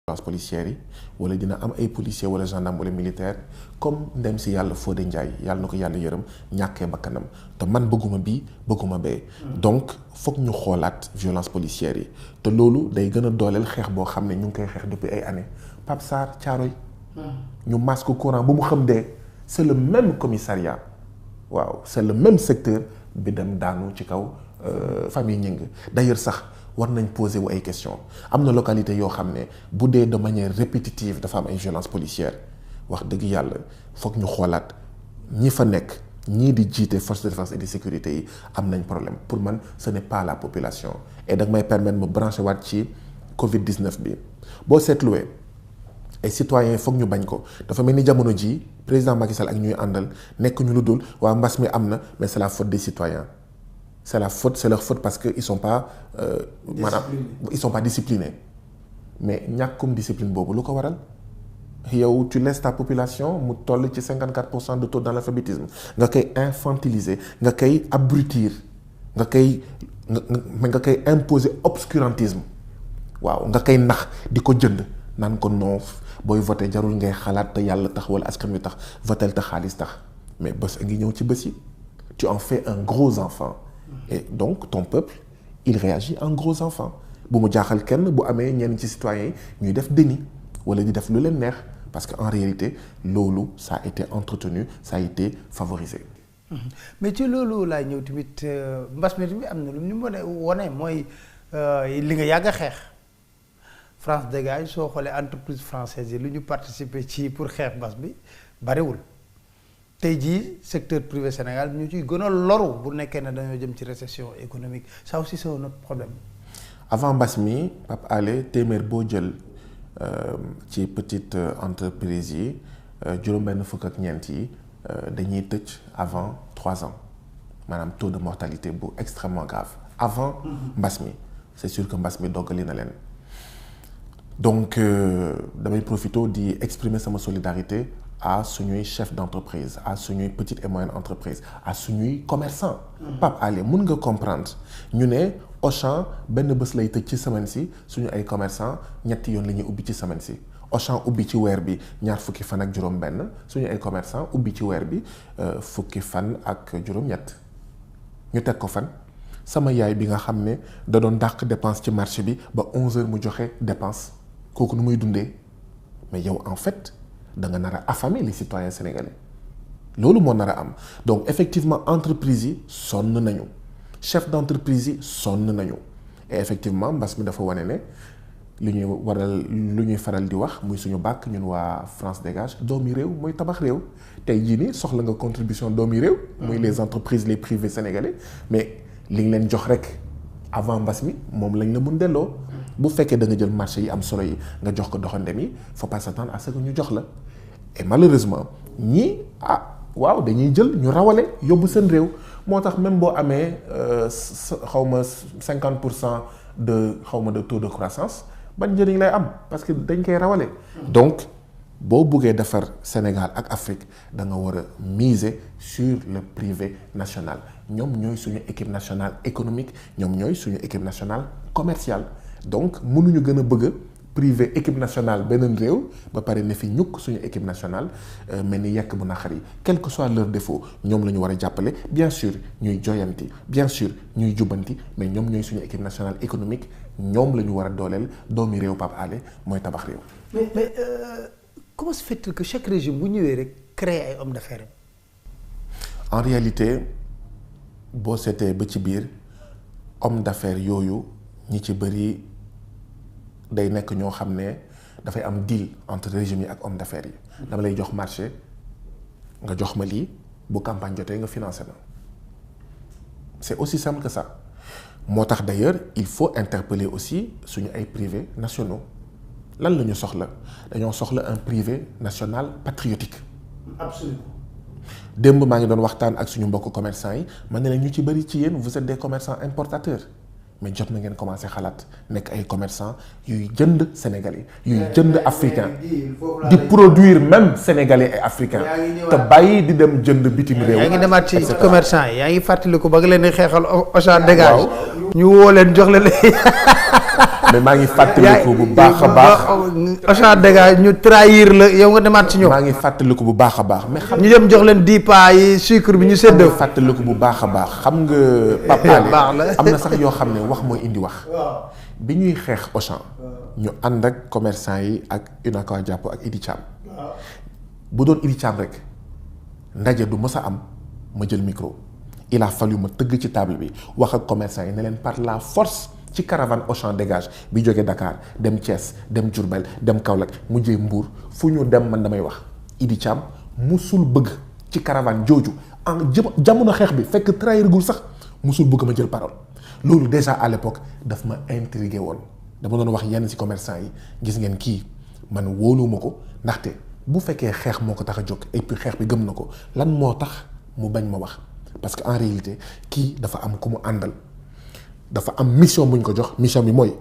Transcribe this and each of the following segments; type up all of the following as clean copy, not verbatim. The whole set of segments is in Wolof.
violence policière yi wala dina am ay policiers wala gendarme wala militaire comme ndem si yàlla Fodé Ndiaye yàlla na ko yàlla yërëm ñàkkee bakkanam te man bëgguma bii bëgguma bee. donc foog ñu xoolaat violence policière yi te loolu day gën a dooleel xeex boo xam ne ñu ngi koy xeex depuis ay années Pape Sarr Thiaroye ñu masque courant bu mu xam dee c'est le même commissariat waaw c'est le même secteur bi dem daanu ci kaw famille Gningue d'ailleurs sax war nañ poser wu ay questions am na localité yoo xam ne bu dee de manière répétitive dafa am ay violences policières wax dëgg yàlla foog ñu xoolaat ñi fa nekk ñii di jiite force de défense et de sécurité yi am nañ problème pour man ce n'est pas la population et da nga may permettre mu branché waat ci Covid-19 bi boo seetluwee ay citoyens foog ñu bañ ko dafa mel ni jamono ji président Macky Sall ak ñuy àndal nekk ñu lu dul waa mbas mi am na mais c'est la faute des citoyens. C'est leur faute parce que ils sont pas ils sont pas disciplinés mais ñàkkum discipline boobu lu ko waral yow tu laisses ta population mu toll ci 54% de taux d'analphabétisme nga koy infantiliser nga koy abrutir nga koy imposer obscurantisme waaw nga koy nax di ko jënd naan ko non booy voter jarul ngay xalaat te yàlla tax wala askan wi tax votel te xaalis tax mais bés a ngi ñëw ci bés yi tu en fais un gros enfant. Et donc ton peuple il réagit en gros enfant bu mu jaaxal kenn bu amee ñenn ci citoyens yi ñuy def déni wala di def lu leen neex parce que en réalité loolu ça a été entretenu ça a été favorisé. mais ci loolu laay ñëw tamit mbas mi tamit am na lu ñu mën a wone mooy li nga yàgg a xeex France dégage soo xoolee entreprise française yi lu ñu participer ci pour xeex mbas bi bariwul. tey jii secteur privé Sénégal ñu ciy gën a loru bu nekkee ne dañoo jëm ci récession économique ça aussi c'est notre problème. avant mbas mi Pape Alé téeméer boo jël ci petite entreprise yi juróom-benn fukk ak ñeent yi dañuy tëj avant 3 ans maanaam taux de mortalité bu extrêmement grave avant mbas mi c'est sûr que mbas mi doggali na leen donc damay profiter di exprimer sama solidarité à suñuy chef d'entreprise à suñuy petite et moyenne entreprise à suñuy commerçant Pape Alé mun nga comprendre ñu ne Auchan benn bés lay tëj ci semaine si suñu ay commerçant ñetti yoon la ñuy ubbi ci semaine si Auchan ubbi ci weer bi ñaar fukki fan ak juróom benn suñu ay commerçant ubbi ci weer bi fukki fan ak juróom ñett ñu teg ko fan sama yaay bi nga xam ne da doon dàq dépense ci marché bi ba 11h mu joxe dépense kooku nu muy dundee mais yow en fait da nga nar a affamer les citoyens sénégalais loolu moo nar a am donc effectivement entreprise yi sonn nañu chef d'entreprise yi sonn nañu et effectivement mbas mi dafa wane ne lu ñuy faral di wax muy suñu bàkk ñun waa France dégage doomi réew mooy tabax réew tey jii nii soxla nga contribution doomi réew muy les entreprises les privés sénégalais mais li nga leen jox rek avant mbas mi moom lañ la mun delloo bu fekkee da nga jël marché yi am solo yi nga jox ko doxandem yi faut pas s'attendre à ce que ñu jox la et malheureusement ñii waaw dañuy jël ñu rawale yóbbu seen réew moo tax même boo amee xawma 50% de xawma de taux de croissance ban njëriñ lay am parce que dañ koy rawale donc boo buggee defar Sénégal ak Afrique da nga war a miser sur le privé national ñoom ñooy suñu équipe nationale économique ñoom ñooy suñu équipe nationale commerciale donc mënuñu gën a bëgg privé équipe nationale beneen réew ba pare ne fi ñukk suñu équipe nationale mel ni yekk bu naqari quel que soit leur défaut ñoom la ñu war a jàppale bien sûr ñuy joyanti bien sûr ñuy jubbanti mais ñoom ñooy suñu équipe nationale économique ñoom la ñu war a dooleel doomi réew Pape Alé mooy tabax réew. mais comment se fait-il que chaque régime bu ñëwee rek créer ay hommes d'affaires. en réalité boo seetee ba ci biir homme d'affaires yooyu ñi ci bëri day nekk ñoo xam ne dafay am deal entre régime yi ak homme d'affaires yi dama lay jox marché nga jox ma lii bu campagne jotee nga financé na c'est aussi simple que ça moo tax d'ailleurs il faut interpeller aussi suñu ay privés nationaux lan la ñu soxla dañoo soxla un privé national patriotique. Absolument. démb maa ngi doon waxtaan ak suñu mbokk commerçants yi man ne leen ñu ci bëri ci yéen vous êtes des commerçants importateurs mais jot na ngeen commencer xalaat nekk ay commerçants yuy jënd sénégalais yuy jënd africain di produire même sénégalais et africain te bàyyi di dem jënd bitim réew. yaa ngi demaat ci commerçant yi yaa ngi fàttaliku ba nga leen di xeexal Auchan dégage ñu woo leen jox leen mais maa ngi fàttaliku bu baax a baax. Auchan dégage ñu trahir la yow nga demaat ci ñoom. maa ngi fàttaliku bu baax a baax. mais xam ñu dem jox leen 10 pas yi sucre bi ñu séddoo. fàttaliku bu baax a baax xam nga. Pape am na sax yoo xam ne wax mooy indi wax. bi ñuy xeex Auchan. ñu ànd ak commerçant yi ak UNACOIS Jàppo ak Idi Thiam. bu doon Idi Thiam rek ndaje du mës a am ma jël micro. il a fallu ma tëgg ci table bi wax ak commerçant yi ne leen par la force ci caravane Auchan dégage bi jógee Dakar dem Thiès dem Diourbel dem Kaolack mujjee Mbour fu ñu dem man damay wax Idi Thiam musul bëgg ci caravane jooju en jamono xeex bi fekk trahiragul sax musul bëgg ma jël parole loolu déjà à l'époque daf ma intrigué woon dama doon wax yenn ci commerçant yi gis ngeen kii man wóoluwuma ko ndaxte bu fekkee xeex moo ko tax a jóg et puis xeex bi gëm na ko lan moo tax mu bañ ma wax parce que en réalité kii dafa am ku mu àndal dafa am mission bu ñu ko jox mission bi mooy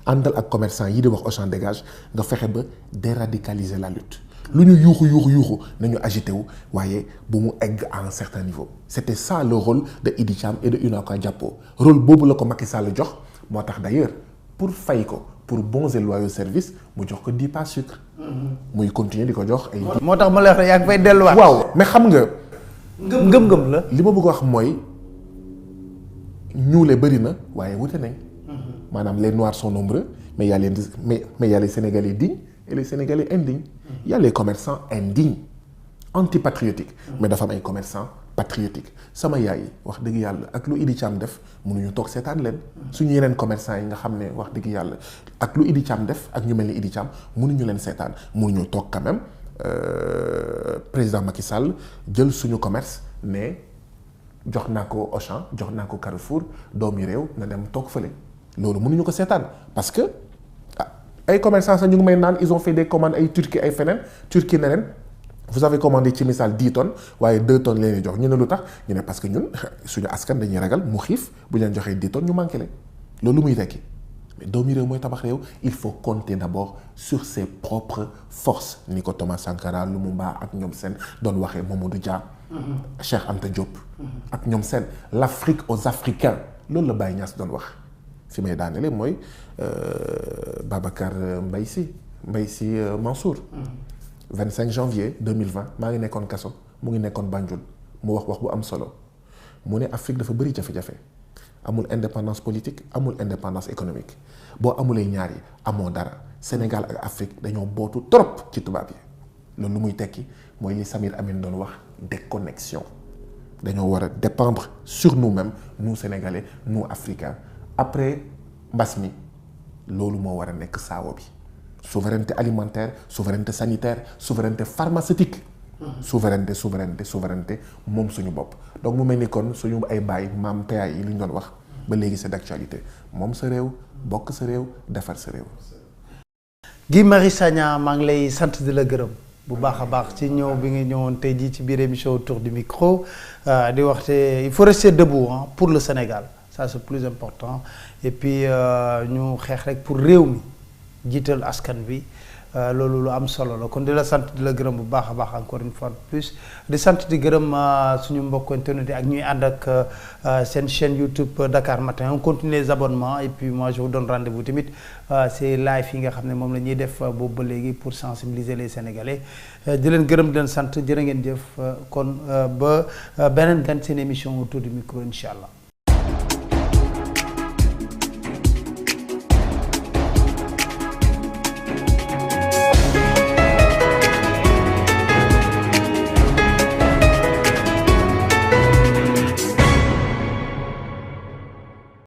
àndal ak commerçant yi di wax Auchan dégage nga fexe ba déradicaliser la lutte lu ñu yuuxu nañu agité wu waaye bu mu egg à un certain niveau c'était ça le rôle de Idi Thiam et de UNACOIS Jàppo rôle boobu la ko Macky Sall jox moo tax d'ailleurs pour fay ko pour bons et loyaux services mu jox ko 10 pas sucre muy continuer di ko jox ay. moo tax ma lay wax yaa ngi fay delluwaat. waaw mais xam nga. ngëm-ngëm la. li ma bëgg wax mooy ñuule bëri na waaye wute nañ. maanaam les noirs sont nombreux mais y a les mais y a les sénégalais dignes et les sénégalais indignes. y a les commerçants indignes antipatriotiques. mais dafa am ay commerçants patriotiques sama yaay wax dëgg yàlla ak lu Idi Thiam def mënuñu toog seetaan leen. suñu yeneen commerçants yi nga xam ne wax dëgg yàlla ak lu Idi Thiam def ak ñu mel ni Idi Thiam mënuñu leen seetaan mënuñu toog quand même. Président Macky Sall jël suñu commerce ne jox naa ko Auchan jox naa ko Carrefour doomi réew na dem toog fële loolu mënuñu ko seetaan parce que ay commerçants sax ñu ngi may naan ils ont fait des commandes ay Turquie ay feneen Turquie ne leen vous avez commandé ci misaal 10 tonnes waaye 2 tonnes leen jox ñu ne lu tax ñu ne parce que ñun suñu askan dañuy ragal mu xiif bu ñu leen joxee 10 tonnes ñu manqué leen loolu muy tekki. mais doomi réew mooy tabax réew il faut compter d'abord sur ses propres forces ni ko Thomas Sankara Lumumba ak ñoom seen doon waxee Mamadou Dia. Cheikh Anta Diop. ak ñoom seen l'Afrique aux Africains loolu la Baye Niass doon wax fi may daanele mooy Babacar Mbaye Sy Mansour. 25 janvier 2020 maa ngi nekkoon kaso mu ngi nekkoon Banjul mu wax bu am solo mu ne Afrique dafa bëri jafe-jafe. amul indépendance politique amul indépendance économique boo amulee ñaar yi amoo dara Sénégal ak Afrique dañoo bootu trop ci tubaab yi loolu lu muy tekki mooy li Samir Amin doon wax déconnexion dañoo war a dépendre sur nous-mêmes nous Sénégalais nous Africains après mbas mi loolu moo war a nekk saawo bi souveraineté alimentaire souveraineté sanitaire souveraineté pharmaceutique souveraineté moom suñu bopp donc mu mel ni kon suñu ay baay maam teyaay yi li ñu doon wax ba léegi c'est d'actualité moom sa réew bokk sa réew defar sa réew. Guy Marius Sagna maa ngi lay sant di la gërëm bu baax a baax ci ñëw bi nga ñëwoon tey jii ci biir émission autour du micro di waxte il faut rester debout pour le Sénégal ça c'est plus important et puis ñu xeex rek pour réew mi jiital askan bi. loolu lu am solo la kon di la sant di la gërëm bu baax a baax encore une fois de plus di sant di gërëm suñu mbokk internet ak ñuy ànd ak seen chaîne YouTube Dakar Matin on continue les abonnements et puis moi je vous donne rendez-vous tamit c'est live yi nga xam ne moom la ñuy def boobu ba léegi pour sensibiliser les Sénégalais di leen gërëm di leen sant jërë ngeen jëf kon ba beneen gan seen émission autour du micro incha allah.